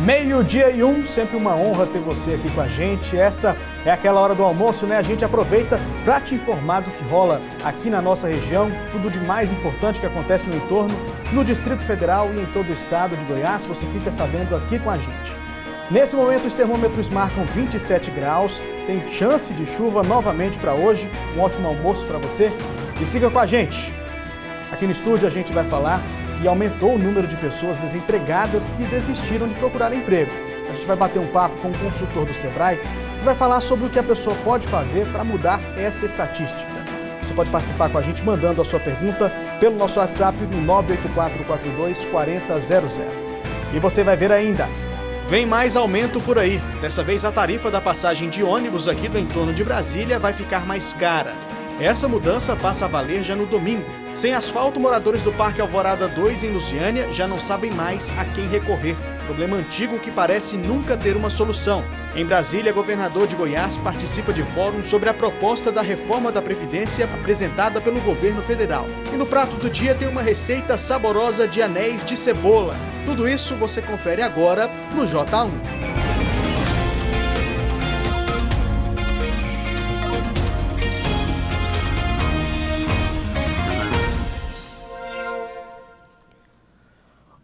Meio-dia e 1, sempre uma honra ter você aqui com a gente. Essa é aquela hora do almoço, né? A gente aproveita para te informar do que rola aqui na nossa região, tudo de mais importante que acontece no entorno, no Distrito Federal e em todo o estado de Goiás. Você fica sabendo aqui com a gente. Nesse momento, os termômetros marcam 27 graus, tem chance de chuva novamente para hoje. Um ótimo almoço para você e siga com a gente. Aqui no estúdio a gente vai falar e aumentou o número de pessoas desempregadas que desistiram de procurar emprego. A gente vai bater um papo com um consultor do Sebrae que vai falar sobre o que a pessoa pode fazer para mudar essa estatística. Você pode participar com a gente mandando a sua pergunta pelo nosso WhatsApp no 984424000. E você vai ver ainda, vem mais aumento por aí. Dessa vez a tarifa da passagem de ônibus aqui do entorno de Brasília vai ficar mais cara. Essa mudança passa a valer já no domingo. Sem asfalto, moradores do Parque Alvorada 2 em Lusiânia já não sabem mais a quem recorrer. Problema antigo que parece nunca ter uma solução. Em Brasília, governador de Goiás participa de fórum sobre a proposta da reforma da Previdência apresentada pelo governo federal. E no prato do dia tem uma receita saborosa de anéis de cebola. Tudo isso você confere agora no J1.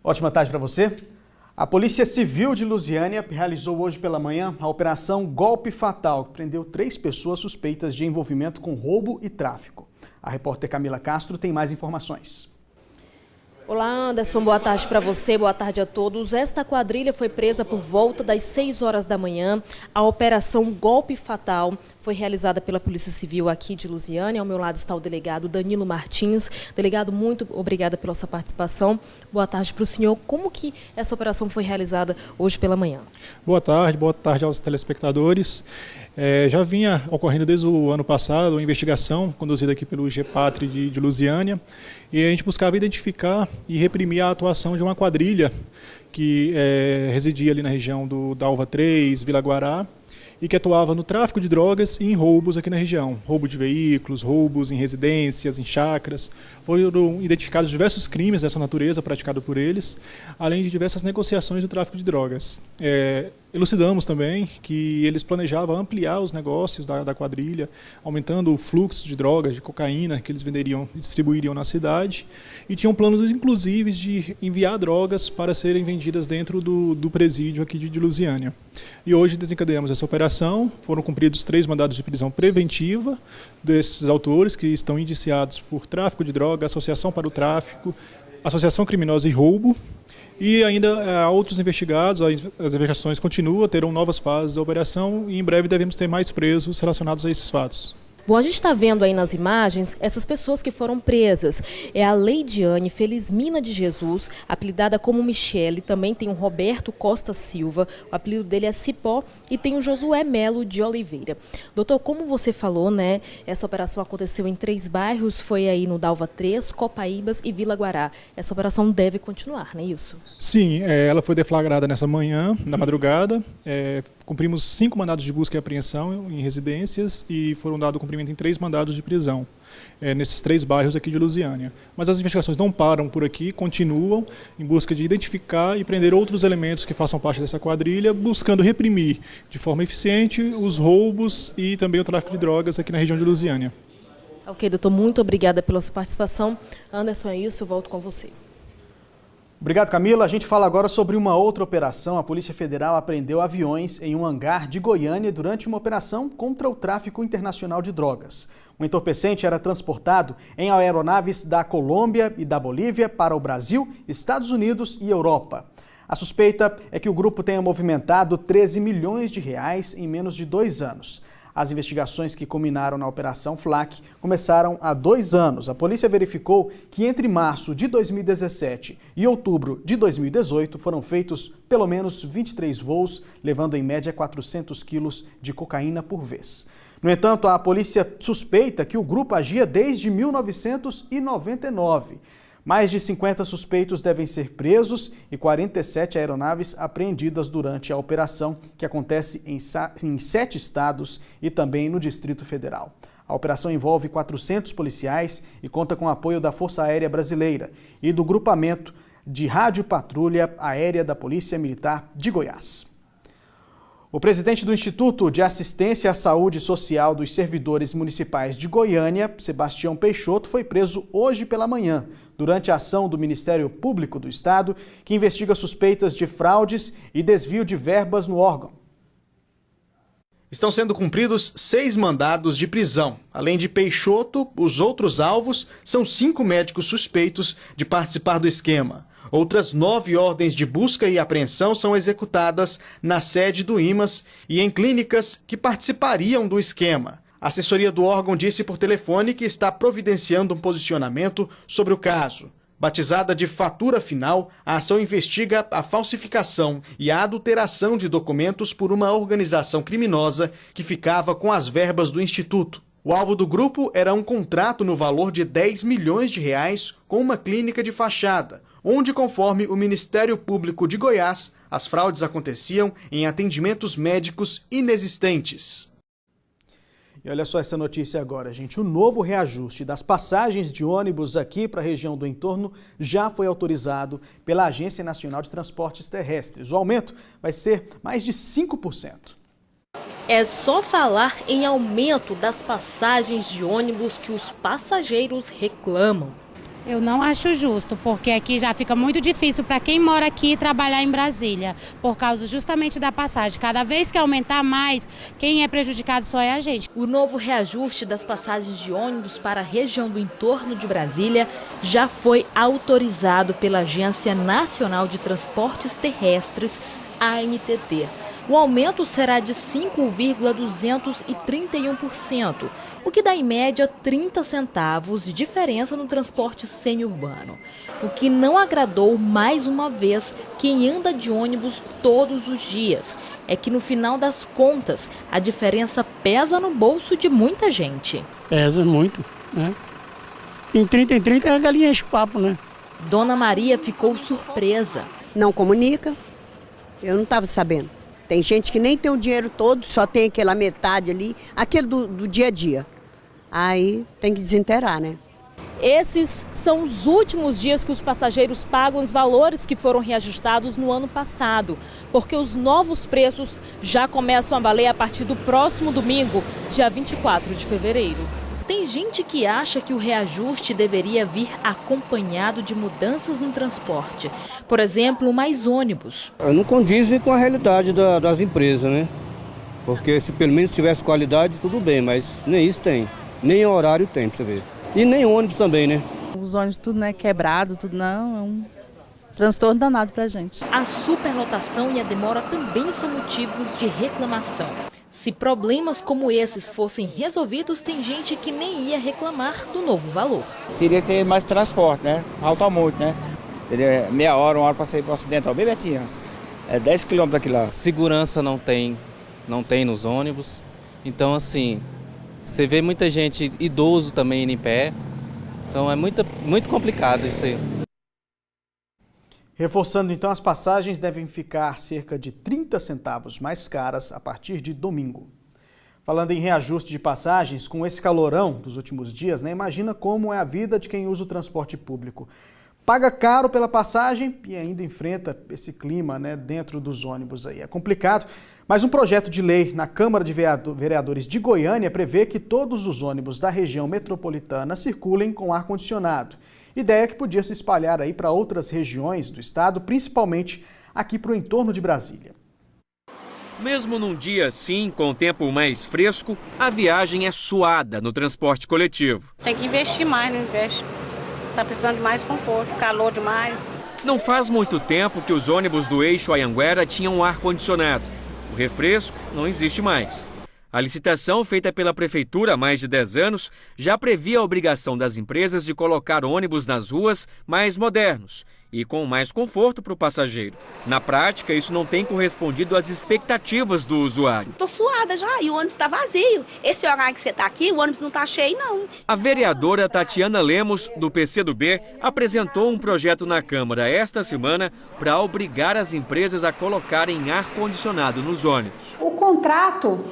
Ótima tarde para você. A Polícia Civil de Lusiânia realizou hoje pela manhã a Operação Golpe Fatal, que prendeu 3 pessoas suspeitas de envolvimento com roubo e tráfico. A repórter Camila Castro tem mais informações. Olá, Anderson, boa tarde para você, boa tarde a todos. Esta quadrilha foi presa por volta das 6 horas da manhã. A Operação Golpe Fatal foi realizada pela Polícia Civil aqui de Lusiânia. Ao meu lado está o delegado Danilo Martins. Delegado, muito obrigada pela sua participação. Boa tarde para o senhor. Como que essa operação foi realizada hoje pela manhã? Boa tarde aos telespectadores. Já vinha ocorrendo desde o ano passado uma investigação conduzida aqui pelo GPATRI de Lusiânia, e a gente buscava identificar e reprimir a atuação de uma quadrilha que residia ali na região da Alva 3, Vila Guará, e que atuava no tráfico de drogas e em roubos aqui na região. Roubo de veículos, roubos em residências, em chácaras. Foram identificados diversos crimes dessa natureza praticados por eles, além de diversas negociações do tráfico de drogas. Elucidamos também que eles planejavam ampliar os negócios da quadrilha, aumentando o fluxo de drogas, de cocaína que eles venderiam e distribuiriam na cidade, e tinham planos inclusive de enviar drogas para serem vendidas dentro do presídio aqui de Lusiânia. E hoje desencadeamos essa operação, foram cumpridos 3 mandados de prisão preventiva desses autores que estão indiciados por tráfico de drogas, associação para o tráfico, associação criminosa e roubo. E ainda há outros investigados, as investigações continuam, terão novas fases da operação e em breve devemos ter mais presos relacionados a esses fatos. Bom, a gente está vendo aí nas imagens essas pessoas que foram presas. É a Leidiane Felizmina de Jesus, apelidada como Michele, também tem o Roberto Costa Silva, o apelido dele é Cipó, e tem o Josué Melo de Oliveira. Doutor, como você falou, né, essa operação aconteceu em 3 bairros, foi aí no Dalva 3, Copaíbas e Vila Guará. Essa operação deve continuar, não é isso? Sim, ela foi deflagrada nessa manhã, na madrugada. Cumprimos 5 mandados de busca e apreensão em residências e foram dados cumprimento em 3 mandados de prisão nesses 3 bairros aqui de Lusiânia. Mas as investigações não param por aqui, continuam em busca de identificar e prender outros elementos que façam parte dessa quadrilha, buscando reprimir de forma eficiente os roubos e também o tráfico de drogas aqui na região de Lusiânia. Ok, doutor, muito obrigada pela sua participação. Anderson, é isso, eu volto com você. Obrigado, Camila. A gente fala agora sobre uma outra operação. A Polícia Federal apreendeu aviões em um hangar de Goiânia durante uma operação contra o tráfico internacional de drogas. O entorpecente era transportado em aeronaves da Colômbia e da Bolívia para o Brasil, Estados Unidos e Europa. A suspeita é que o grupo tenha movimentado 13 milhões de reais em menos de 2 anos. As investigações que culminaram na Operação FLAC começaram há 2 anos. A polícia verificou que entre março de 2017 e outubro de 2018 foram feitos pelo menos 23 voos, levando em média 400 quilos de cocaína por vez. No entanto, a polícia suspeita que o grupo agia desde 1999. Mais de 50 suspeitos devem ser presos e 47 aeronaves apreendidas durante a operação, que acontece em 7 estados e também no Distrito Federal. A operação envolve 400 policiais e conta com o apoio da Força Aérea Brasileira e do Grupamento de Rádio Patrulha Aérea da Polícia Militar de Goiás. O presidente do Instituto de Assistência à Saúde Social dos Servidores Municipais de Goiânia, Sebastião Peixoto, foi preso hoje pela manhã, durante a ação do Ministério Público do Estado, que investiga suspeitas de fraudes e desvio de verbas no órgão. Estão sendo cumpridos 6 mandados de prisão. Além de Peixoto, os outros alvos são 5 médicos suspeitos de participar do esquema. Outras 9 ordens de busca e apreensão são executadas na sede do IMAS e em clínicas que participariam do esquema. A assessoria do órgão disse por telefone que está providenciando um posicionamento sobre o caso. Batizada de fatura final, a ação investiga a falsificação e a adulteração de documentos por uma organização criminosa que ficava com as verbas do Instituto. O alvo do grupo era um contrato no valor de R$10 milhões com uma clínica de fachada, onde, conforme o Ministério Público de Goiás, as fraudes aconteciam em atendimentos médicos inexistentes. E olha só essa notícia agora, gente. O novo reajuste das passagens de ônibus aqui para a região do entorno já foi autorizado pela Agência Nacional de Transportes Terrestres. O aumento vai ser mais de 5%. É só falar em aumento das passagens de ônibus que os passageiros reclamam. Eu não acho justo, porque aqui já fica muito difícil para quem mora aqui trabalhar em Brasília, por causa justamente da passagem. Cada vez que aumentar mais, quem é prejudicado só é a gente. O novo reajuste das passagens de ônibus para a região do entorno de Brasília já foi autorizado pela Agência Nacional de Transportes Terrestres, ANTT. O aumento será de 5,231%, o que dá em média 30 centavos de diferença no transporte semi-urbano. O que não agradou, mais uma vez, quem anda de ônibus todos os dias, é que no final das contas, a diferença pesa no bolso de muita gente. Pesa muito, né? Em 30 a galinha enche o papo, né? Dona Maria ficou surpresa. Não comunica, eu não estava sabendo. Tem gente que nem tem o dinheiro todo, só tem aquela metade ali, aquele do dia a dia. Aí tem que desinteirar, né? Esses são os últimos dias que os passageiros pagam os valores que foram reajustados no ano passado, porque os novos preços já começam a valer a partir do próximo domingo, dia 24 de fevereiro. Tem gente que acha que o reajuste deveria vir acompanhado de mudanças no transporte. Por exemplo, mais ônibus. Não condiz com a realidade das empresas, né? Porque se pelo menos tivesse qualidade, tudo bem, mas nem isso tem. Nem horário tem, pra você ver. E nem ônibus também, né? Os ônibus tudo, né, quebrado, tudo não, é um transtorno danado pra gente. A superlotação e a demora também são motivos de reclamação. Se problemas como esses fossem resolvidos, tem gente que nem ia reclamar do novo valor. Teria que ter mais transporte, né? Falta muito, né? Teria meia hora, 1 hora para sair para o Ocidental, bem pertinho. É 10 quilômetros daqui lá. Segurança não tem nos ônibus. Então, assim, você vê muita gente idoso também indo em pé. Então é muito complicado isso aí. Reforçando então, as passagens devem ficar cerca de 30 centavos mais caras a partir de domingo. Falando em reajuste de passagens, com esse calorão dos últimos dias, né, imagina como é a vida de quem usa o transporte público. Paga caro pela passagem e ainda enfrenta esse clima, né, dentro dos ônibus aí. É complicado, mas um projeto de lei na Câmara de Vereadores de Goiânia prevê que todos os ônibus da região metropolitana circulem com ar-condicionado. Ideia que podia se espalhar aí para outras regiões do estado, principalmente aqui para o entorno de Brasília. Mesmo num dia assim, com o tempo mais fresco, a viagem é suada no transporte coletivo. Tem que investir mais, não investe. Tá precisando de mais conforto, calor demais. Não faz muito tempo que os ônibus do eixo Anhanguera tinham ar-condicionado. O refresco não existe mais. A licitação, feita pela Prefeitura há mais de 10 anos, já previa a obrigação das empresas de colocar ônibus nas ruas mais modernos e com mais conforto para o passageiro. Na prática, isso não tem correspondido às expectativas do usuário. Tô suada já e o ônibus está vazio. Esse horário que você está aqui, o ônibus não está cheio, não. A vereadora Tatiana Lemos, do PCdoB, apresentou um projeto na Câmara esta semana para obrigar as empresas a colocarem ar-condicionado nos ônibus. O contrato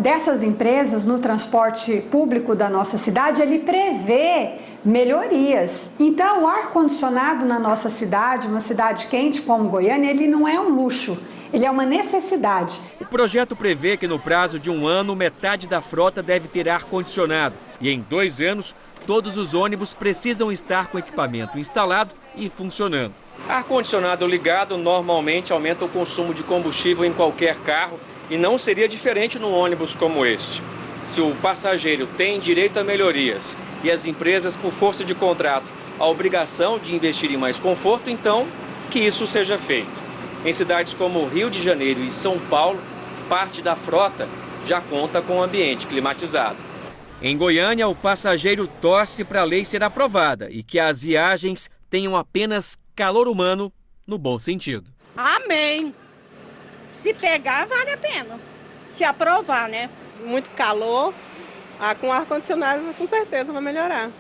dessas empresas no transporte público da nossa cidade, ele prevê melhorias. Então, o ar-condicionado na nossa cidade, uma cidade quente como Goiânia, ele não é um luxo, ele é uma necessidade. O projeto prevê que no prazo de 1 ano, metade da frota deve ter ar-condicionado. E em 2 anos, todos os ônibus precisam estar com equipamento instalado e funcionando. Ar-condicionado ligado normalmente aumenta o consumo de combustível em qualquer carro e não seria diferente num ônibus como este. Se o passageiro tem direito a melhorias e as empresas, por força de contrato, a obrigação de investir em mais conforto, então que isso seja feito. Em cidades como Rio de Janeiro e São Paulo, parte da frota já conta com ambiente climatizado. Em Goiânia, o passageiro torce para a lei ser aprovada e que as viagens tenham apenas calor humano no bom sentido. Amém! Se pegar, vale a pena. Se aprovar, né? Muito calor, com ar-condicionado com certeza vai melhorar.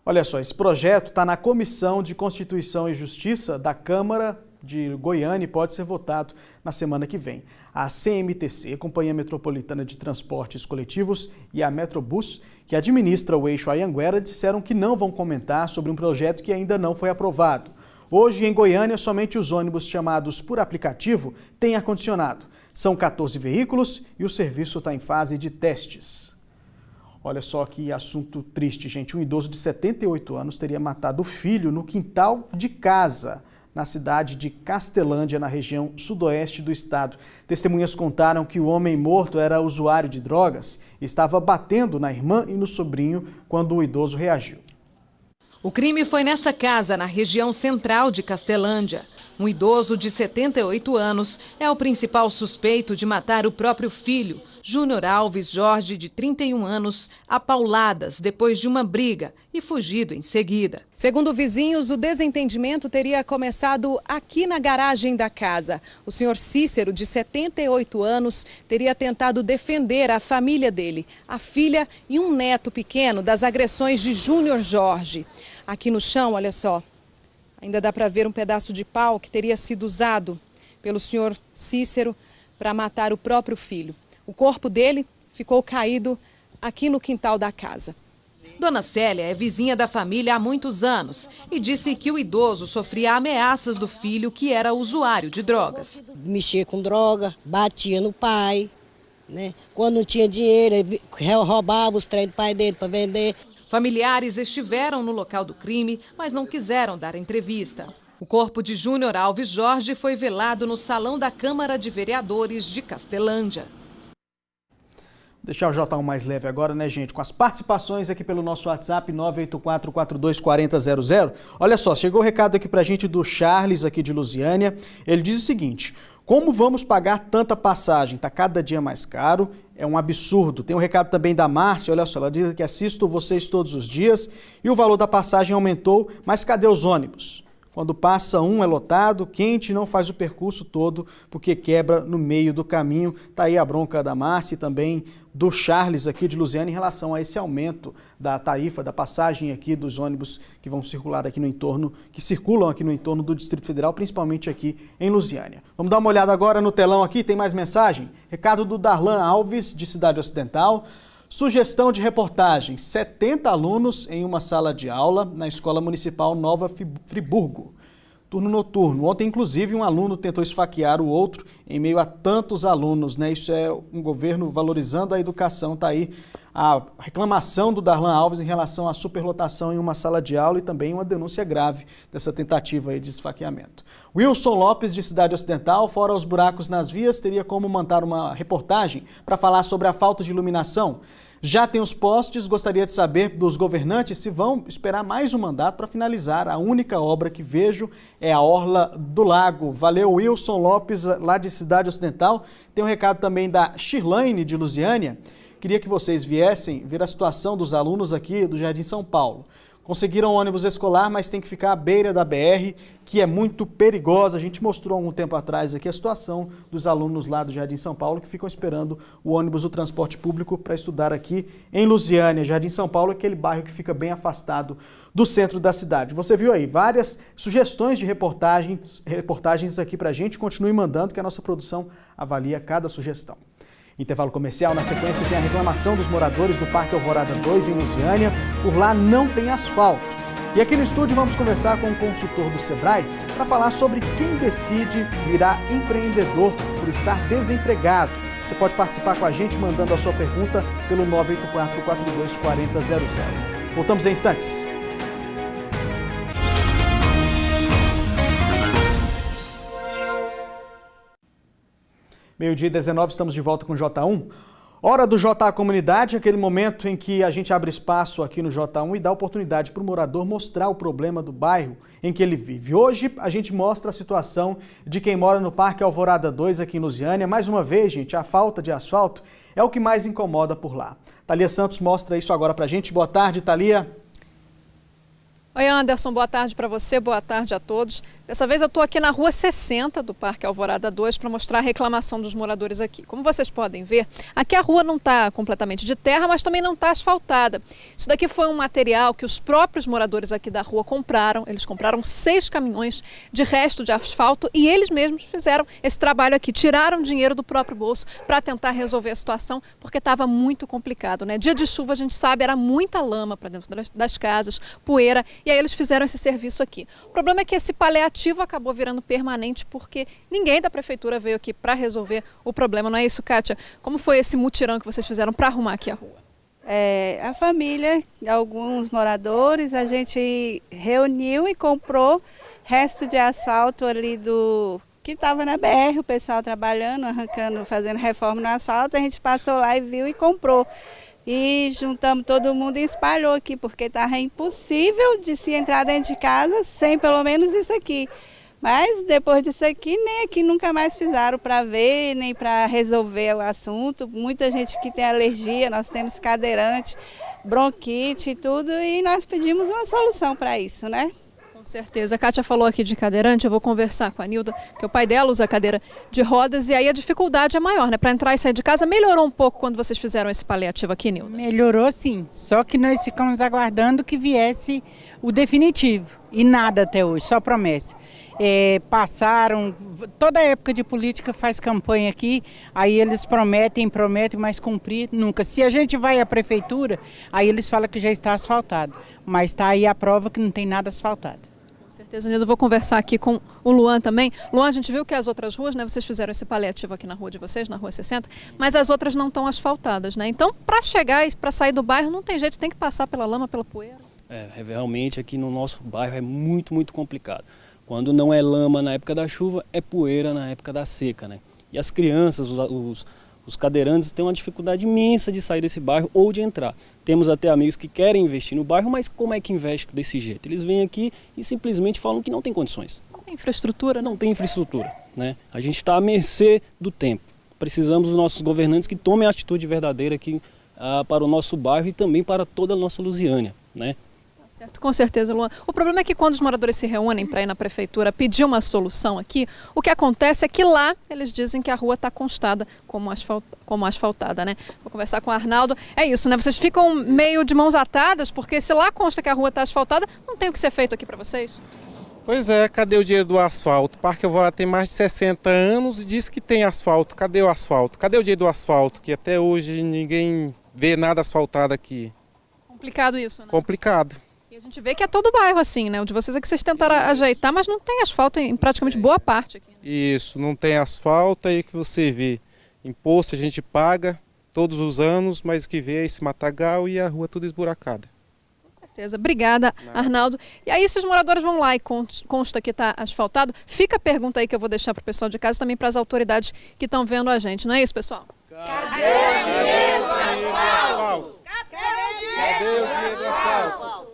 Olha só, esse projeto está na Comissão de Constituição e Justiça da Câmara de Goiânia e pode ser votado na semana que vem. A CMTC, Companhia Metropolitana de Transportes Coletivos, e a Metrobus, que administra o eixo Anhanguera, disseram que não vão comentar sobre um projeto que ainda não foi aprovado. Hoje, em Goiânia, somente os ônibus chamados por aplicativo têm ar-condicionado. São 14 veículos e o serviço está em fase de testes. Olha só que assunto triste, gente. Um idoso de 78 anos teria matado o filho no quintal de casa, na cidade de Castelândia, na região sudoeste do estado. Testemunhas contaram que o homem morto era usuário de drogas e estava batendo na irmã e no sobrinho quando o idoso reagiu. O crime foi nessa casa, na região central de Castelândia. Um idoso de 78 anos é o principal suspeito de matar o próprio filho, Júnior Alves Jorge, de 31 anos, a pauladas depois de uma briga e fugido em seguida. Segundo vizinhos, o desentendimento teria começado aqui na garagem da casa. O senhor Cícero, de 78 anos, teria tentado defender a família dele, a filha e um neto pequeno das agressões de Júnior Jorge. Aqui no chão, olha só, ainda dá para ver um pedaço de pau que teria sido usado pelo senhor Cícero para matar o próprio filho. O corpo dele ficou caído aqui no quintal da casa. Dona Célia é vizinha da família há muitos anos e disse que o idoso sofria ameaças do filho, que era usuário de drogas. Mexia com droga, batia no pai, né? Quando não tinha dinheiro, ele roubava os trem do pai dele para vender. Familiares estiveram no local do crime, mas não quiseram dar entrevista. O corpo de Júnior Alves Jorge foi velado no salão da Câmara de Vereadores de Castelândia. Deixar o J1 mais leve agora, né, gente? Com as participações aqui pelo nosso WhatsApp 984-424000. Olha só, chegou o recado aqui pra gente do Charles, aqui de Lusiânia. Ele diz o seguinte: como vamos pagar tanta passagem? Tá cada dia mais caro, é um absurdo. Tem um recado também da Márcia, olha só, ela diz que assisto vocês todos os dias e o valor da passagem aumentou, mas cadê os ônibus? Quando passa um é lotado, quente, não faz o percurso todo porque quebra no meio do caminho. Tá aí a bronca da Márcia e também do Charles aqui de Lusiânia em relação a esse aumento da tarifa, da passagem aqui dos ônibus que vão circular aqui no entorno, que circulam aqui no entorno do Distrito Federal, principalmente aqui em Lusiânia. Vamos dar uma olhada agora no telão aqui, tem mais mensagem? Recado do Darlan Alves, de Cidade Ocidental. Sugestão de reportagem: 70 alunos em uma sala de aula na Escola Municipal Nova Friburgo. Turno noturno. Ontem, inclusive, um aluno tentou esfaquear o outro em meio a tantos alunos, né? Isso é um governo valorizando a educação. Está aí a reclamação do Darlan Alves em relação à superlotação em uma sala de aula e também uma denúncia grave dessa tentativa aí de esfaqueamento. Wilson Lopes, de Cidade Ocidental, fora os buracos nas vias, teria como montar uma reportagem para falar sobre a falta de iluminação. Já tem os postes, gostaria de saber dos governantes se vão esperar mais um mandato para finalizar. A única obra que vejo é a Orla do Lago. Valeu, Wilson Lopes, lá de Cidade Ocidental. Tem um recado também da Shirlane, de Lusiânia. Queria que vocês viessem ver a situação dos alunos aqui do Jardim São Paulo. conseguiram ônibus escolar, mas tem que ficar à beira da BR, que é muito perigosa. A gente mostrou há algum tempo atrás aqui a situação dos alunos lá do Jardim São Paulo que ficam esperando o ônibus do transporte público para estudar aqui em Lusiânia. Jardim São Paulo é aquele bairro que fica bem afastado do centro da cidade. Você viu aí várias sugestões de reportagens aqui para a gente. Continue mandando que a nossa produção avalia cada sugestão. Intervalo comercial, na sequência tem a reclamação dos moradores do Parque Alvorada 2 em Lusiânia. Por lá não tem asfalto. E aqui no estúdio vamos conversar com o consultor do Sebrae para falar sobre quem decide virar empreendedor por estar desempregado. Você pode participar com a gente mandando a sua pergunta pelo 984-424000. Voltamos em instantes. Meio-dia e 19, estamos de volta com o J1. Hora do JA Comunidade, aquele momento em que a gente abre espaço aqui no J1 e dá oportunidade para o morador mostrar o problema do bairro em que ele vive. Hoje a gente mostra a situação de quem mora no Parque Alvorada 2 aqui em Lusiânia. Mais uma vez, gente, a falta de asfalto é o que mais incomoda por lá. Thalia Santos mostra isso agora para a gente. Boa tarde, Thalia. Oi, Anderson, boa tarde para você, boa tarde a todos. Dessa vez eu estou aqui na rua 60 do Parque Alvorada 2 para mostrar a reclamação dos moradores aqui. Como vocês podem ver, aqui a rua não está completamente de terra, mas também não está asfaltada. Isso daqui foi um material que os próprios moradores aqui da rua compraram. Eles compraram 6 caminhões de resto de asfalto e eles mesmos fizeram esse trabalho aqui. Tiraram dinheiro do próprio bolso para tentar resolver a situação, porque estava muito complicado, né? Dia de chuva, a gente sabe, era muita lama para dentro das casas, poeira. E aí eles fizeram esse serviço aqui. O problema é que esse paliativo acabou virando permanente porque ninguém da prefeitura veio aqui para resolver o problema. Não é isso, Kátia? Como foi esse mutirão que vocês fizeram para arrumar aqui a rua? A família, alguns moradores, a gente reuniu e comprou resto de asfalto ali do que estava na BR, o pessoal trabalhando, arrancando, fazendo reforma no asfalto. A gente passou lá e viu e comprou. E juntamos todo mundo e espalhou aqui, porque estava impossível de se entrar dentro de casa sem pelo menos isso aqui. Mas depois disso aqui, nem aqui nunca mais fizeram para ver, nem para resolver o assunto. Muita gente que tem alergia, nós temos cadeirante, bronquite e tudo, e nós pedimos uma solução para isso, né? Com certeza. A Kátia falou aqui de cadeirante, eu vou conversar com a Nilda, que o pai dela usa cadeira de rodas e aí a dificuldade é maior, né? Para entrar e sair de casa, melhorou um pouco quando vocês fizeram esse paliativo aqui, Nilda? Melhorou sim, só que nós ficamos aguardando que viesse o definitivo e nada até hoje, só promessa. Passaram, toda época de política faz campanha aqui, aí eles prometem, mas cumprir nunca. Se a gente vai à prefeitura, aí eles falam que já está asfaltado, mas está aí a prova que não tem nada asfaltado. Com certeza, Nilda, eu vou conversar aqui com o Luan também. Luan, a gente viu que as outras ruas, né, vocês fizeram esse paliativo aqui na rua de vocês, na rua 60, mas as outras não estão asfaltadas, né? Então, para chegar e para sair do bairro, não tem jeito, tem que passar pela lama, pela poeira. Realmente aqui no nosso bairro é muito, muito complicado. Quando não é lama na época da chuva, é poeira na época da seca, né? E as crianças, os cadeirantes têm uma dificuldade imensa de sair desse bairro ou de entrar. Temos até amigos que querem investir no bairro, mas como é que investe desse jeito? Eles vêm aqui e simplesmente falam que não tem condições. Não tem infraestrutura? Não tem infraestrutura, né? A gente está à mercê do tempo. Precisamos dos nossos governantes que tomem a atitude verdadeira aqui para o nosso bairro e também para toda a nossa Lusiânia, né? Certo, com certeza, Luan. O problema é que quando os moradores se reúnem para ir na prefeitura pedir uma solução aqui, o que acontece é que lá eles dizem que a rua está constada como asfaltada, né? Vou conversar com o Arnaldo. É isso, né? Vocês ficam meio de mãos atadas, porque se lá consta que a rua está asfaltada, não tem o que ser feito aqui para vocês? Pois é, cadê o dinheiro do asfalto? O Parque Alvorada tem mais de 60 anos e diz que tem asfalto. Cadê o asfalto? Cadê o dinheiro do asfalto? Que até hoje ninguém vê nada asfaltado aqui. Complicado isso, né? Complicado. E a gente vê que é todo o bairro assim, né? O de vocês é que vocês tentaram ajeitar, mas não tem asfalto em praticamente boa parte aqui. Isso, não tem asfalto, aí que você vê. Imposto a gente paga todos os anos, mas o que vê é esse matagal e a rua toda esburacada. Com certeza. Obrigada, Arnaldo. E aí, se os moradores vão lá e consta que está asfaltado, fica a pergunta aí que eu vou deixar para o pessoal de casa e também para as autoridades que estão vendo a gente. Não é isso, pessoal? Cadê o dinheiro do asfalto? Cadê o dinheiro do asfalto?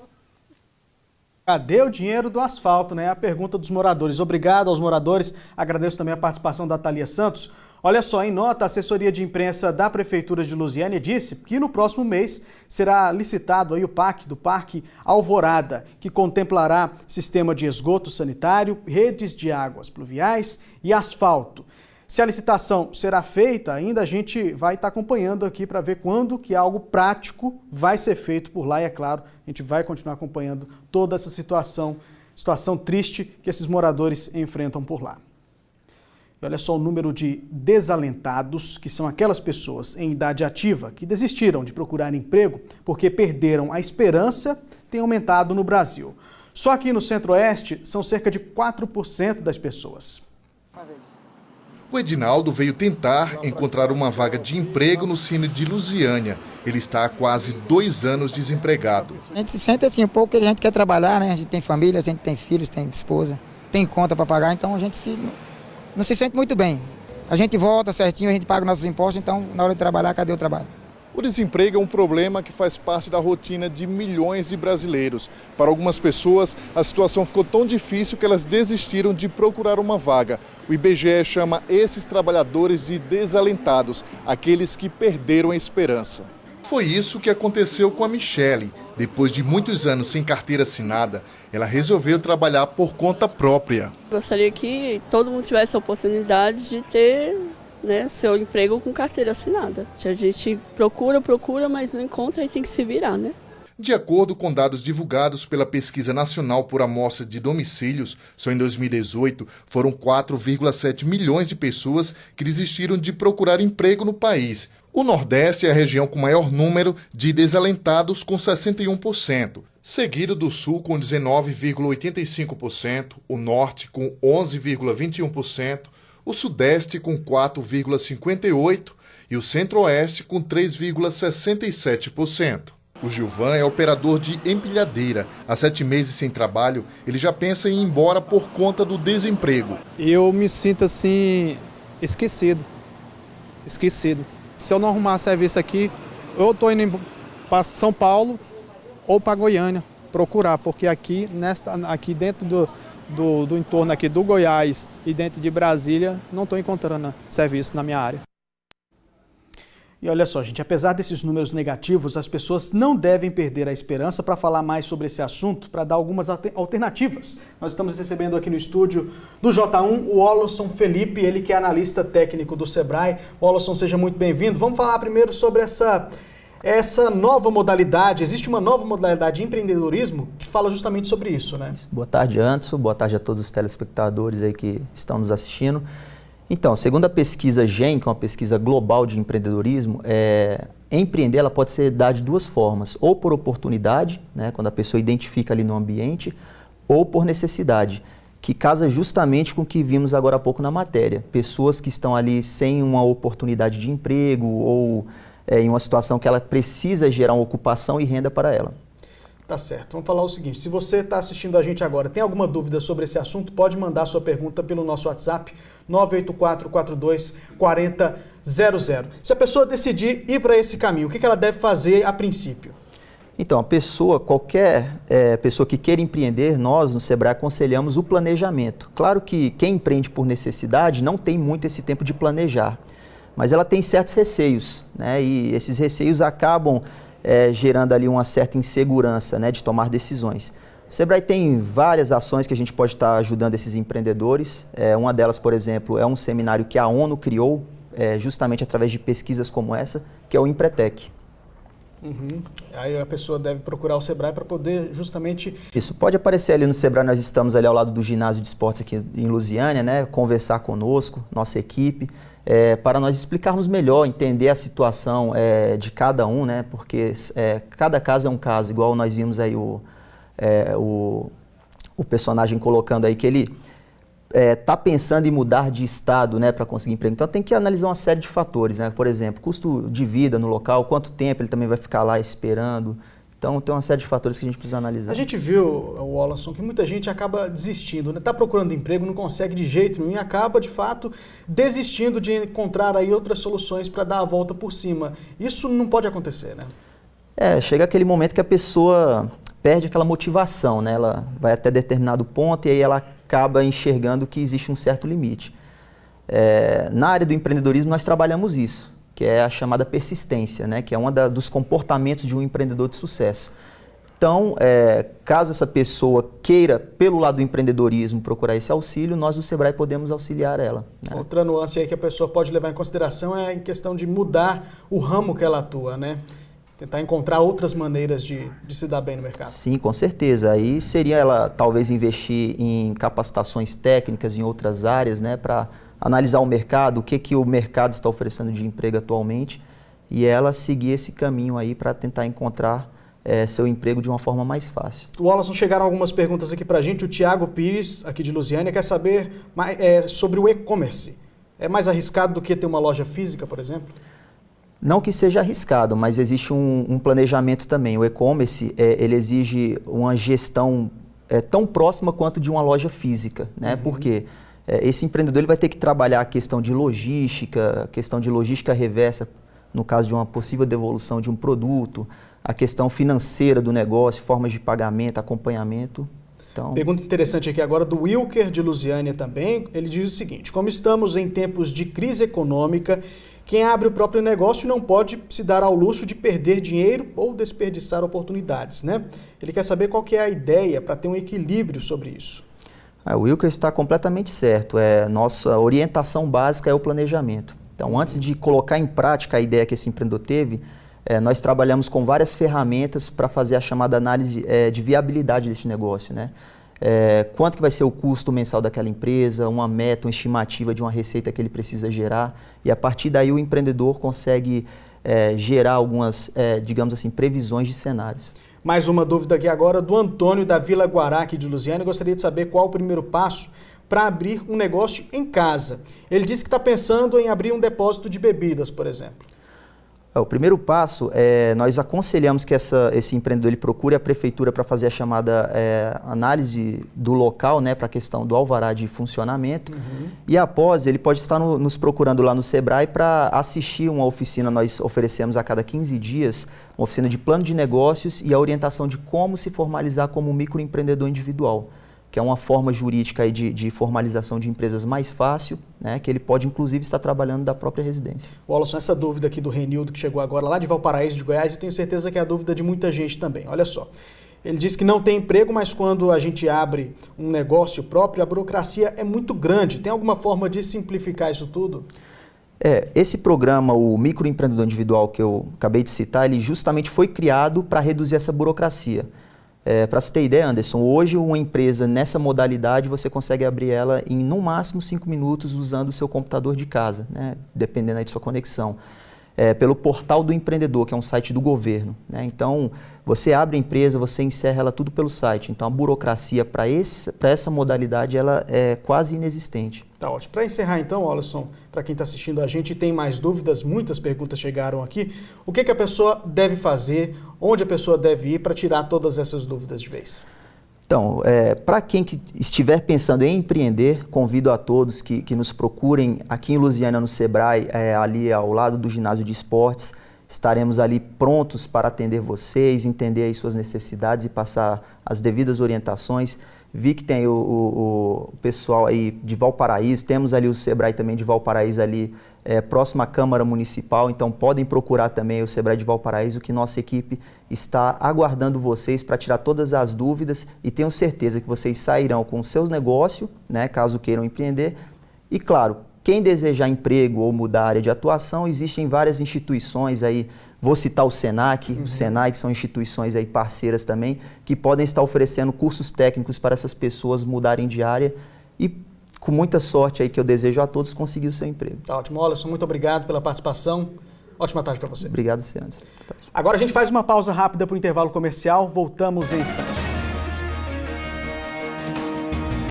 Cadê o dinheiro do asfalto, né? A pergunta dos moradores. Obrigado aos moradores. Agradeço também a participação da Thalia Santos. Olha só, em nota, a assessoria de imprensa da Prefeitura de Lusiânia disse que no próximo mês será licitado aí o PAC do Parque Alvorada, que contemplará sistema de esgoto sanitário, redes de águas pluviais e asfalto. Se a licitação será feita, ainda a gente vai estar acompanhando aqui para ver quando que algo prático vai ser feito por lá. E é claro, a gente vai continuar acompanhando toda essa situação triste que esses moradores enfrentam por lá. E olha só o número de desalentados, que são aquelas pessoas em idade ativa que desistiram de procurar emprego porque perderam a esperança, tem aumentado no Brasil. Só aqui no Centro-Oeste são cerca de 4% das pessoas. O Edinaldo veio tentar encontrar uma vaga de emprego no Cine de Lusiânia. Ele está há quase 2 anos desempregado. A gente se sente assim um pouco que a gente quer trabalhar, né? A gente tem família, a gente tem filhos, tem esposa, tem conta para pagar, então a gente não se sente muito bem. A gente volta certinho, a gente paga nossos impostos, então na hora de trabalhar, cadê o trabalho? O desemprego é um problema que faz parte da rotina de milhões de brasileiros. Para algumas pessoas, a situação ficou tão difícil que elas desistiram de procurar uma vaga. O IBGE chama esses trabalhadores de desalentados, aqueles que perderam a esperança. Foi isso que aconteceu com a Michele. Depois de muitos anos sem carteira assinada, ela resolveu trabalhar por conta própria. Gostaria que todo mundo tivesse a oportunidade de ter, né, seu emprego com carteira assinada. A gente procura, mas não encontra e tem que se virar, né? De acordo com dados divulgados pela Pesquisa Nacional por Amostra de Domicílios, só em 2018 foram 4,7 milhões de pessoas que desistiram de procurar emprego no país. O Nordeste é a região com maior número de desalentados, com 61%, seguido do Sul com 19,85%, o Norte com 11,21%, o Sudeste com 4,58% e o Centro-Oeste com 3,67%. O Gilvan é operador de empilhadeira. Há 7 meses sem trabalho, ele já pensa em ir embora por conta do desemprego. Eu me sinto assim, esquecido. Se eu não arrumar serviço aqui, eu estou indo para São Paulo ou para Goiânia procurar, porque aqui dentro do entorno aqui do Goiás e dentro de Brasília, não estou encontrando serviço na minha área. E olha só, gente, apesar desses números negativos, as pessoas não devem perder a esperança. Para falar mais sobre esse assunto, para dar algumas alternativas, nós estamos recebendo aqui no estúdio do J1 o Olosson Felipe, ele que é analista técnico do Sebrae. Olosson, seja muito bem-vindo. Vamos falar primeiro sobre essa nova modalidade. Existe uma nova modalidade de empreendedorismo que fala justamente sobre isso, né? Boa tarde, Anderson. Boa tarde a todos os telespectadores aí que estão nos assistindo. Então, segundo a pesquisa GEM, que é uma pesquisa global de empreendedorismo, empreender ela pode ser dada de 2 formas, ou por oportunidade, né, quando a pessoa identifica ali no ambiente, ou por necessidade, que casa justamente com o que vimos agora há pouco na matéria. Pessoas que estão ali sem uma oportunidade de emprego ou em uma situação que ela precisa gerar uma ocupação e renda para ela. Tá certo. Vamos falar o seguinte, se você está assistindo a gente agora, tem alguma dúvida sobre esse assunto, pode mandar sua pergunta pelo nosso WhatsApp, 984-42-4000. Se a pessoa decidir ir para esse caminho, o que ela deve fazer a princípio? Então, qualquer pessoa que queira empreender, nós no Sebrae aconselhamos o planejamento. Claro que quem empreende por necessidade não tem muito esse tempo de planejar, mas ela tem certos receios, né? E esses receios acabam gerando ali uma certa insegurança, né, de tomar decisões. O Sebrae tem várias ações que a gente pode estar ajudando esses empreendedores. Uma delas, por exemplo, é um seminário que a ONU criou, justamente através de pesquisas como essa, que é o Empretec. Uhum. Aí a pessoa deve procurar o Sebrae para poder justamente... Isso, pode aparecer ali no Sebrae, nós estamos ali ao lado do ginásio de esportes aqui em Lusiânia, né, conversar conosco, nossa equipe, para nós explicarmos melhor, entender a situação de cada um, né, porque cada caso é um caso, igual nós vimos aí o personagem colocando aí que ele está pensando em mudar de estado, né, para conseguir emprego. Então tem que analisar uma série de fatores, né? Por exemplo, custo de vida no local, quanto tempo ele também vai ficar lá esperando. Então tem uma série de fatores que a gente precisa analisar. A gente viu, Olosson, que muita gente acaba desistindo, né? Está procurando emprego, não consegue de jeito nenhum e acaba, de fato, desistindo de encontrar aí outras soluções para dar a volta por cima. Isso não pode acontecer, né? Chega aquele momento que a pessoa perde aquela motivação, né? Ela vai até determinado ponto e aí ela acaba enxergando que existe um certo limite. Na área do empreendedorismo nós trabalhamos isso, que é a chamada persistência, né? Que é um dos comportamentos de um empreendedor de sucesso. Então, caso essa pessoa queira, pelo lado do empreendedorismo, procurar esse auxílio, nós do Sebrae podemos auxiliar ela. Né? Outra nuance aí que a pessoa pode levar em consideração é em questão de mudar o ramo que ela atua, né? Tentar encontrar outras maneiras de se dar bem no mercado. Sim, com certeza. Aí seria ela talvez investir em capacitações técnicas em outras áreas, né? Para analisar o mercado, o que o mercado está oferecendo de emprego atualmente e ela seguir esse caminho aí para tentar encontrar seu emprego de uma forma mais fácil. Wallace, chegaram algumas perguntas aqui para a gente. O Tiago Pires, aqui de Lusiânia, quer saber sobre o e-commerce. É mais arriscado do que ter uma loja física, por exemplo? Não que seja arriscado, mas existe um planejamento também. O e-commerce, ele exige uma gestão tão próxima quanto de uma loja física, né? Porque esse empreendedor ele vai ter que trabalhar a questão de logística reversa, no caso de uma possível devolução de um produto, a questão financeira do negócio, formas de pagamento, acompanhamento. Então... Pergunta interessante aqui agora do Wilker, de Lusiânia também. Ele diz o seguinte: como estamos em tempos de crise econômica, quem abre o próprio negócio não pode se dar ao luxo de perder dinheiro ou desperdiçar oportunidades, né? Ele quer saber qual que é a ideia para ter um equilíbrio sobre isso. O Wilker está completamente certo. Nossa orientação básica é o planejamento. Então, antes de colocar em prática a ideia que esse empreendedor teve, nós trabalhamos com várias ferramentas para fazer a chamada análise de viabilidade desse negócio, né? Quanto que vai ser o custo mensal daquela empresa, uma meta, uma estimativa de uma receita que ele precisa gerar, e a partir daí o empreendedor consegue gerar algumas, digamos assim, previsões de cenários. Mais uma dúvida aqui agora do Antônio, da Vila Guará, aqui de Lusiânia. Eu gostaria de saber qual o primeiro passo para abrir um negócio em casa. Ele disse que está pensando em abrir um depósito de bebidas, por exemplo. O primeiro passo, nós aconselhamos que esse empreendedor ele procure a prefeitura para fazer a chamada análise do local, né, para a questão do alvará de funcionamento. E após, ele pode estar nos procurando lá no Sebrae para assistir uma oficina. Nós oferecemos a cada 15 dias uma oficina de plano de negócios e a orientação de como se formalizar como microempreendedor individual, que é uma forma jurídica aí de formalização de empresas mais fácil, né, que ele pode inclusive estar trabalhando da própria residência. Wallace, essa dúvida aqui do Renildo, que chegou agora lá de Valparaíso, de Goiás, eu tenho certeza que é a dúvida de muita gente também. Olha só, ele diz que não tem emprego, mas quando a gente abre um negócio próprio, a burocracia é muito grande. Tem alguma forma de simplificar isso tudo? Esse programa, o microempreendedor individual que eu acabei de citar, ele justamente foi criado para reduzir essa burocracia. Para você ter ideia, Anderson, hoje uma empresa nessa modalidade você consegue abrir ela em no máximo 5 minutos usando o seu computador de casa, né? Dependendo aí de sua conexão. Pelo Portal do Empreendedor, que é um site do governo, né? Então, você abre a empresa, você encerra ela tudo pelo site. Então, a burocracia para essa modalidade ela é quase inexistente. Tá ótimo. Para encerrar então, Alisson, para quem está assistindo a gente e tem mais dúvidas, muitas perguntas chegaram aqui, o que a pessoa deve fazer, onde a pessoa deve ir para tirar todas essas dúvidas de vez? Então, para quem que estiver pensando em empreender, convido a todos que nos procurem aqui em Lusiânia, no Sebrae, ali ao lado do ginásio de esportes. Estaremos ali prontos para atender vocês, entender aí suas necessidades e passar as devidas orientações. Vi que tem o pessoal aí de Valparaíso, temos ali o Sebrae também de Valparaíso ali, próximo à Câmara Municipal, então podem procurar também o Sebrae de Valparaíso, que nossa equipe está aguardando vocês para tirar todas as dúvidas e tenho certeza que vocês sairão com o seu negócio, né, caso queiram empreender. E claro, quem desejar emprego ou mudar a área de atuação, existem várias instituições aí, vou citar o Senac, o Senai, que são instituições aí parceiras também, que podem estar oferecendo cursos técnicos para essas pessoas mudarem de área e com muita sorte aí que eu desejo a todos conseguir o seu emprego. Tá ótimo, Alisson, muito obrigado pela participação. Ótima tarde para você. Obrigado, Anderson. Agora a gente faz uma pausa rápida para o intervalo comercial, voltamos em instantes.